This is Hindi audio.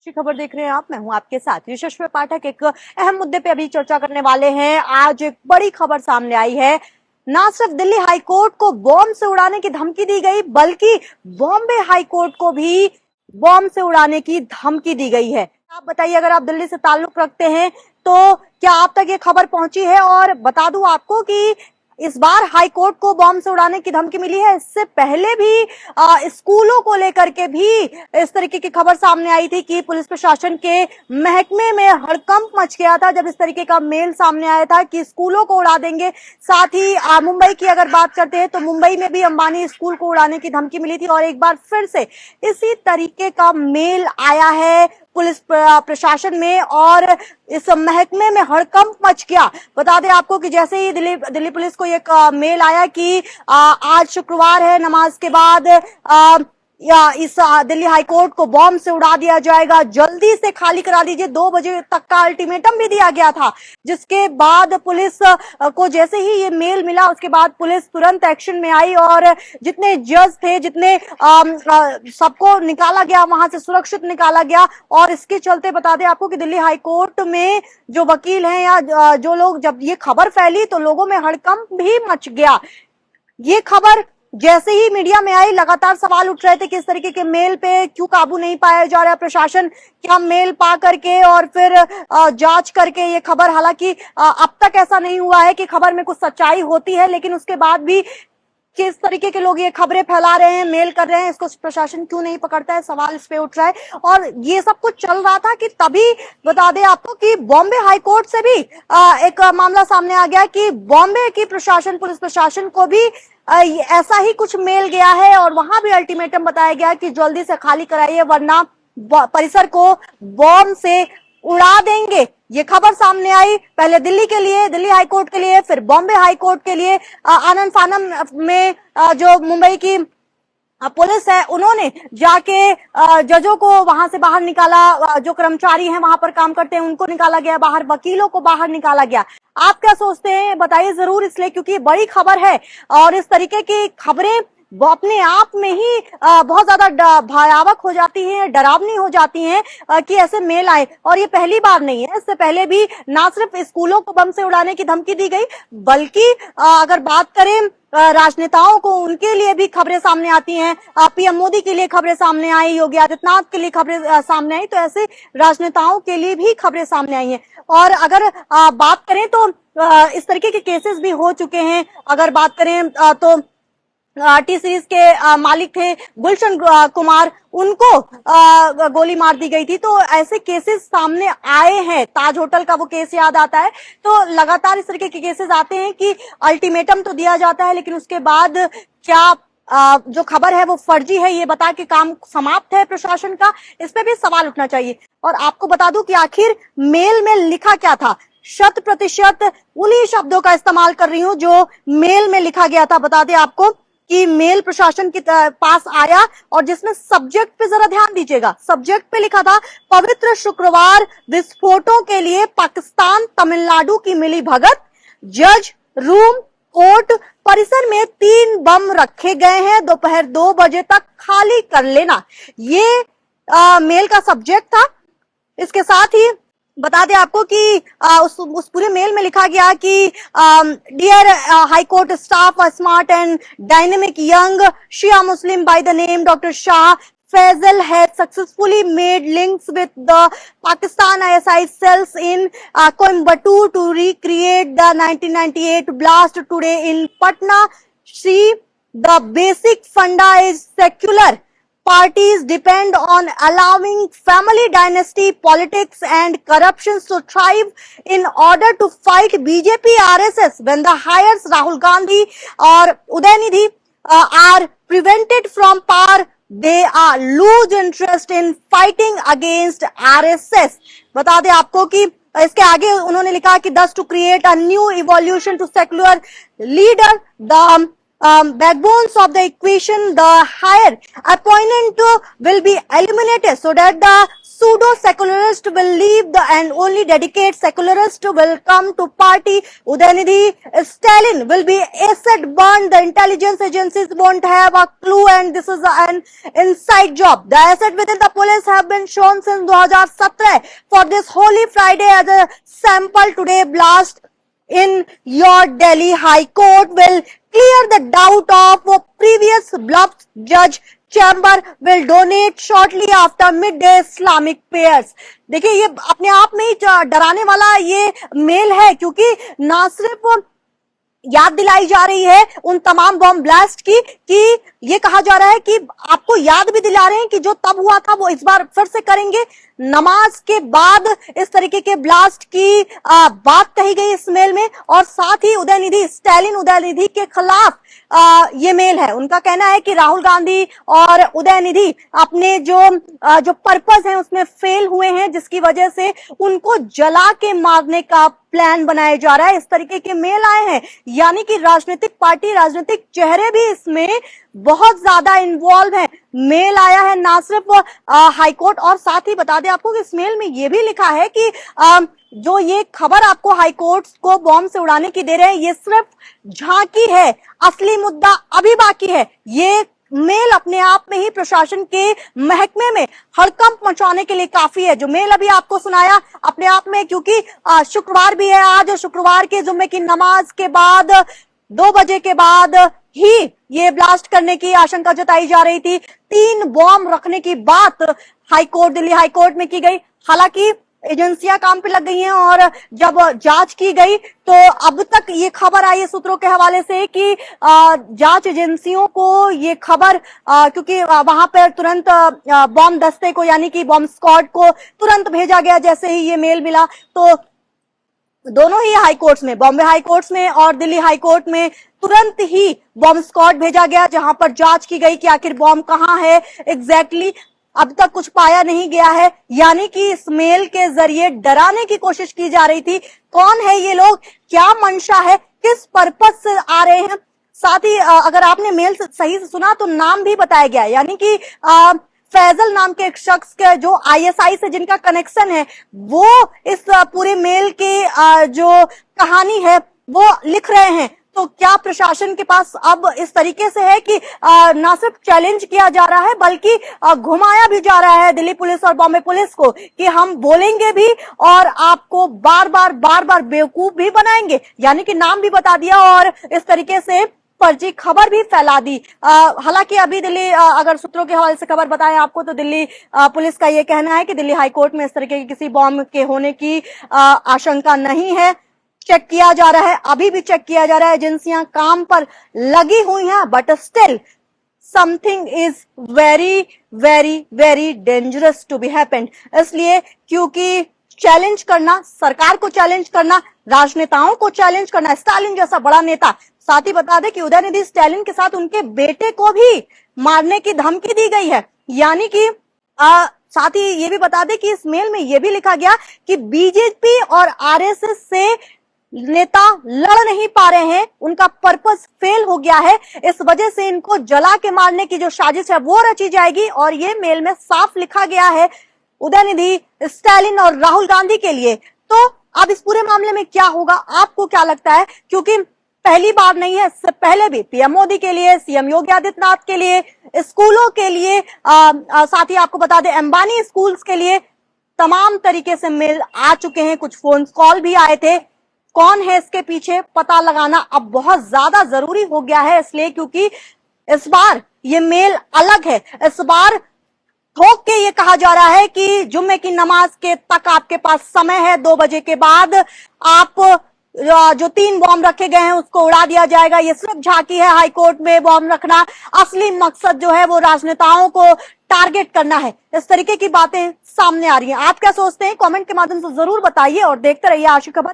अच्छी खबर देख रहे हैं आप। मैं हूं आपके साथ यशस्वी पाठक। एक अहम मुद्दे पे अभी चर्चा करने वाले हैं। आज एक बड़ी खबर सामने आई है। ना सिर्फ दिल्ली हाईकोर्ट को बॉम्ब से उड़ाने की धमकी दी गई, बल्कि बॉम्बे हाईकोर्ट को भी बॉम्ब से उड़ाने की धमकी दी गई है। आप बताइए, अगर आप दिल्ली से ताल्लुक रखते हैं तो क्या आप तक ये खबर पहुंची है? और बता दूं आपको कि इस बार हाई कोर्ट को बॉम्ब से उड़ाने की धमकी मिली है। इससे पहले भी स्कूलों को लेकर के भी इस तरीके की खबर सामने आई थी कि पुलिस प्रशासन के महकमे में हड़कंप मच गया था जब इस तरीके का मेल सामने आया था कि स्कूलों को उड़ा देंगे। साथ ही मुंबई की अगर बात करते हैं तो मुंबई में भी अंबानी स्कूल को उड़ाने की धमकी मिली थी और एक बार फिर से इसी तरीके का मेल आया है पुलिस प्रशासन में और इस महकमे में हड़कंप मच गया। बता दें आपको कि जैसे ही दिल्ली पुलिस को एक मेल आया कि आज शुक्रवार है, नमाज के बाद इस दिल्ली हाईकोर्ट को बॉम्ब से उड़ा दिया जाएगा, जल्दी से खाली करा दीजिए। 2 बजे तक का अल्टीमेटम भी दिया गया था, जिसके बाद पुलिस को जैसे ही ये मेल मिला उसके बाद पुलिस तुरंत एक्शन में आई और जितने जज थे, जितने सबको निकाला गया, वहां से सुरक्षित निकाला गया। और इसके चलते बता दें आपको कि दिल्ली हाईकोर्ट में जो वकील हैं या जो लोग, जब ये खबर फैली तो लोगों में हड़कंप भी मच गया। ये खबर जैसे ही मीडिया में आई, लगातार सवाल उठ रहे थे कि इस तरीके के मेल पे क्यों काबू नहीं पाया जा रहा है प्रशासन। क्या मेल पा करके और फिर जांच करके ये खबर, हालांकि अब तक ऐसा नहीं हुआ है कि खबर में कुछ सच्चाई होती है, लेकिन उसके बाद भी किस तरीके के लोग ये खबरें फैला रहे हैं, मेल कर रहे हैं, इसको प्रशासन क्यों नहीं पकड़ता है, सवाल इस पे उठ रहा है। और ये सब कुछ चल रहा था कि तभी बता दें आपको कि बॉम्बे हाईकोर्ट से भी एक मामला सामने आ गया कि बॉम्बे की प्रशासन, पुलिस प्रशासन को भी ऐसा ही कुछ मेल गया है और वहां भी अल्टीमेटम बताया गया कि जल्दी से खाली कराइए वरना परिसर को बॉम्ब से उड़ा देंगे। ये खबर सामने आई पहले दिल्ली के लिए, दिल्ली हाईकोर्ट के लिए, फिर बॉम्बे हाईकोर्ट के लिए। आनंद फानम में जो मुंबई की पुलिस है, उन्होंने जाके जजों को वहां से बाहर निकाला, जो कर्मचारी हैं वहां पर काम करते हैं उनको निकाला गया बाहर, वकीलों को बाहर निकाला गया। आप क्या सोचते हैं बताइए जरूर, इसलिए क्योंकि ये बड़ी खबर है और इस तरीके की खबरें वो अपने आप में ही बहुत ज्यादा भयावह हो जाती हैं, डरावनी हो जाती हैं कि ऐसे मेल आए। और ये पहली बार नहीं है, इससे पहले भी ना सिर्फ स्कूलों को बम से उड़ाने की धमकी दी गई, बल्कि अगर बात करें राजनेताओं को, उनके लिए भी खबरें सामने आती हैं। पीएम मोदी के लिए खबरें सामने आई, योगी आदित्यनाथ के लिए खबरें सामने आई, तो ऐसे राजनेताओं के लिए भी खबरें सामने आई हैं। और अगर बात करें तो इस तरीके के केसेस भी हो चुके हैं। अगर बात करें तो टी सीरीज के मालिक थे गुलशन कुमार, उनको गोली मार दी गई थी। तो ऐसे केसेस सामने आए हैं। ताज होटल का वो केस याद आता है। तो लगातार इस तरीके के केसेस आते हैं कि अल्टीमेटम तो दिया जाता है, लेकिन उसके बाद क्या जो खबर है वो फर्जी है ये बता के काम समाप्त है प्रशासन का, इस पे भी सवाल उठना चाहिए। और आपको बता दूं कि आखिर मेल में लिखा क्या था। 100% उन्हीं शब्दों का इस्तेमाल कर रही हूं जो मेल में लिखा गया था। बता दें आपको कि मेल प्रशासन के पास आया और जिसमें सब्जेक्ट पे जरा ध्यान दीजिएगा। सब्जेक्ट पे लिखा था, पवित्र शुक्रवार विस्फोटों के लिए पाकिस्तान तमिलनाडु की मिली भगत, जज रूम कोर्ट परिसर में 3 बम रखे गए हैं, दोपहर 2 बजे तक खाली कर लेना। ये मेल का सब्जेक्ट था। इसके साथ ही बता दें आपको कि उस पूरे मेल में लिखा गया कि dear high court staff, smart and dynamic young Shia Muslim by the name Dr. Shah Faisal has successfully made links with the Pakistan ISI cells in Coimbatore to recreate the 1998 blast today in Patna. See, the basic funda is secular. Parties depend on allowing family dynasty politics and corruptions to thrive in order to fight BJP RSS. When the hires Rahul Gandhi or Udaynidhi are prevented from power, they are lose interest in fighting against RSS. बता दें आपको कि इसके आगे उन्होंने लिखा कि thus to create a new evolution to secular leader, the backbones of the equation, the higher opponent will be eliminated so that the pseudo secularist will leave and only dedicated secularist will come to party. Udayanidhi Stalin will be asset burned. The intelligence agencies won't have a clue and this is an inside job. The asset within the police have been shown since 2017 for this Holy Friday as a sample. Today blast in your Delhi High Court will clear the doubt of previous bluffs. Judge Chamber will donate shortly after midday Islamic prayers. देखिए ये अपने आप में ही डराने वाला ये मेल है, क्योंकि ना सिर्फ याद दिलाई जा रही है उन तमाम बॉम्ब ब्लास्ट की, कि ये कहा जा रहा है कि आपको याद भी दिला रहे हैं कि जो तब हुआ था वो इस बार फिर से करेंगे। नमाज के बाद इस तरीके के ब्लास्ट की बात कही गई इस मेल में, और साथ ही उदयनिधि स्टालिन उदयनिधि के खिलाफ ये मेल है। उनका कहना है कि राहुल गांधी और उदयनिधि अपने जो पर्पस है उसमें फेल हुए हैं, जिसकी वजह से उनको जला के मारने का प्लान बनाया जा रहा है। इस तरीके के मेल आए हैं, यानी कि राजनीतिक पार्टी, राजनीतिक चेहरे भी इसमें बहुत ज्यादा इन्वॉल्व है। मेल आया है ना सिर्फ हाईकोर्ट, और साथ ही बता दें आपको कि इस मेल में यह भी लिखा है कि जो ये खबर आपको हाईकोर्ट को बॉम्ब से उड़ाने की दे रहे हैं, ये सिर्फ झांकी है, असली मुद्दा अभी बाकी है। ये मेल अपने आप में ही प्रशासन के महकमे में हड़कंप मचाने के लिए काफी है। जो मेल अभी आपको सुनाया अपने आप में, क्योंकि शुक्रवार भी है आज, शुक्रवार के जुम्मे की नमाज के बाद 2 बजे के बाद ही ये ब्लास्ट करने की आशंका जताई जा रही थी। 3 बॉम्ब रखने की बात हाईकोर्ट, दिल्ली हाईकोर्ट में की गई। हालांकि एजेंसियां काम पे लग गई हैं, और जब जांच की गई तो अब तक ये खबर आई है सूत्रों के हवाले से कि जांच एजेंसियों को ये खबर, क्योंकि वहां पर तुरंत बॉम्ब दस्ते को, यानी कि बॉम्ब स्क्वाड को तुरंत भेजा गया जैसे ही ये मेल मिला। तो दोनों ही हाई कोर्ट्स में, बॉम्बे हाई कोर्ट्स में और दिल्ली हाई कोर्ट में तुरंत ही बॉम्ब स्क्वाड भेजा गया, जहां पर जांच की गई कि आखिर बॉम्ब कहां है एग्जैक्टली। अब तक कुछ पाया नहीं गया है, यानी कि इस मेल के जरिए डराने की कोशिश की जा रही थी। कौन है ये लोग, क्या मंशा है, किस पर्पस से आ रहे हैं। साथ ही अगर आपने मेल सही से सुना तो नाम भी बताया गया, यानी कि फैजल नाम के एक शख्स के जो आईएसआई से जिनका कनेक्शन है, वो इस पूरे मेल के जो कहानी है वो लिख रहे हैं। तो क्या प्रशासन के पास अब इस तरीके से है कि ना सिर्फ चैलेंज किया जा रहा है, बल्कि घुमाया भी जा रहा है दिल्ली पुलिस और बॉम्बे पुलिस को कि हम बोलेंगे भी और आपको बार बार बेवकूफ भी बनाएंगे, यानी कि नाम भी बता दिया और इस तरीके से फर्जी खबर भी फैला दी। हालांकि अभी दिल्ली, अगर सूत्रों के हवाले से खबर बताएं आपको, तो दिल्ली पुलिस का ये कहना है कि दिल्ली हाईकोर्ट में इस तरीके की किसी बॉम्ब के होने की आशंका नहीं है। चेक किया जा रहा है, अभी भी चेक किया जा रहा है, एजेंसियां काम पर लगी हुई हैं, but still something is very very very dangerous to be happened. इसलिए क्योंकि चैलेंज करना, सरकार को चैलेंज करना, राजनेताओं को चैलेंज करना, स्टालिन जैसा बड़ा नेता, साथ ही बता दें कि उदयनिधि स्टालिन के साथ उनके बेटे को भी मारने की धमकी दी गई है। यानी कि साथ ही ये भी बता दें कि इस मेल में यह भी लिखा गया कि बीजेपी और आरएसएस से नेता लड़ नहीं पा रहे हैं, उनका पर्पस फेल हो गया है, इस वजह से इनको जला के मारने की जो साजिश है वो रची जाएगी। और ये मेल में साफ लिखा गया है उदयनिधि स्टालिन और राहुल गांधी के लिए। तो अब इस पूरे मामले में क्या होगा, आपको क्या लगता है? क्योंकि पहली बार नहीं है, इससे पहले भी पीएम मोदी के लिए, सीएम योगी आदित्यनाथ के लिए, स्कूलों के लिए, साथ ही आपको बता दें अंबानी स्कूल्स के लिए तमाम तरीके से मेल आ चुके हैं, कुछ फोन कॉल भी आए थे। कौन है इसके पीछे पता लगाना अब बहुत ज्यादा जरूरी हो गया है, इसलिए क्योंकि इस बार ये मेल अलग है। इस बार ठोक के ये कहा जा रहा है कि जुम्मे की नमाज के तक आपके पास समय है, 2 बजे के बाद आप जो 3 बॉम्ब रखे गए हैं उसको उड़ा दिया जाएगा। ये सिर्फ झांकी है हाईकोर्ट में बॉम्ब रखना, असली मकसद जो है वो राजनेताओं को टारगेट करना है। इस तरीके की बातें सामने आ रही हैं। आप क्या सोचते हैं, कमेंट के माध्यम से जरूर बताइए और देखते रहिए आशी खबर।